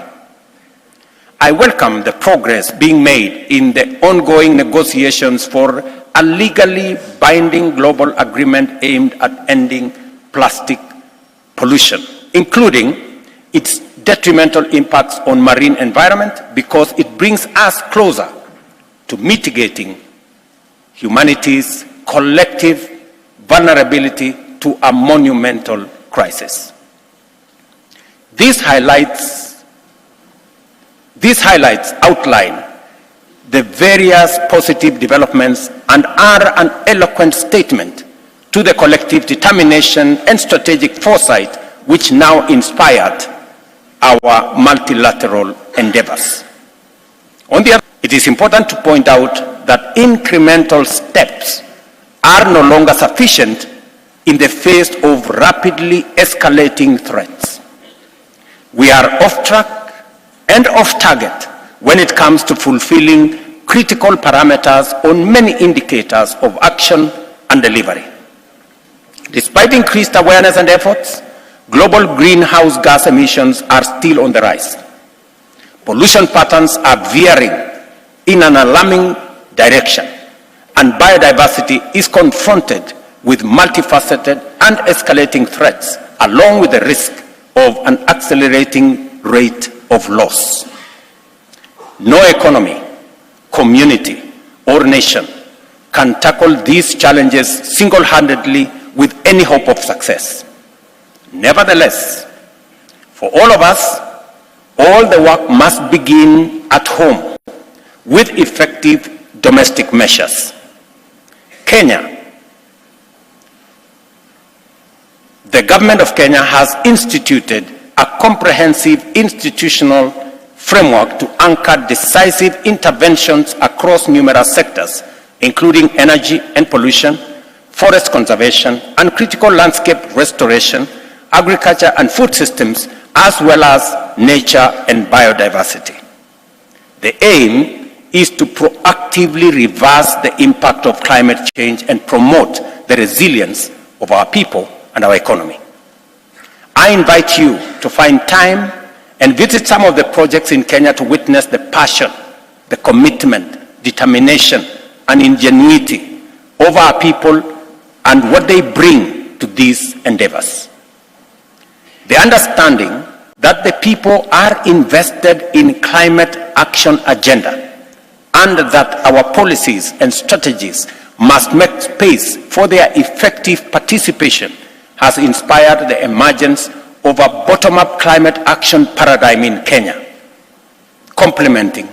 I welcome the progress being made in the ongoing negotiations for a legally binding global agreement aimed at ending plastic pollution, including its detrimental impacts on marine environment, because it brings us closer to mitigating humanity's collective vulnerability to a monumental crisis. These highlights outline the various positive developments and are an eloquent statement to the collective determination and strategic foresight which now inspired our multilateral endeavors. On the other hand, it is important to point out that incremental steps are no longer sufficient in the face of rapidly escalating threats. We are off track and off target when it comes to fulfilling critical parameters on many indicators of action and delivery. Despite increased awareness and efforts, global greenhouse gas emissions are still on the rise. Pollution patterns are veering in an alarming direction, and biodiversity is confronted with multifaceted and escalating threats, along with the risk of an accelerating rate of loss. No economy, community, or nation can tackle these challenges single-handedly with any hope of success. Nevertheless, for all of us, all the work must begin at home with effective domestic measures. Kenya, the government of Kenya has instituted a comprehensive institutional framework to anchor decisive interventions across numerous sectors, including energy and pollution, forest conservation, and critical landscape restoration, agriculture and food systems, as well as nature and biodiversity. The aim is to proactively reverse the impact of climate change and promote the resilience of our people and our economy. I invite you to find time and visit some of the projects in Kenya to witness the passion, the commitment, determination, and ingenuity of our people and what they bring to these endeavors. The understanding that the people are invested in climate action agenda and that our policies and strategies must make space for their effective participation has inspired the emergence of a bottom-up climate action paradigm in Kenya, complementing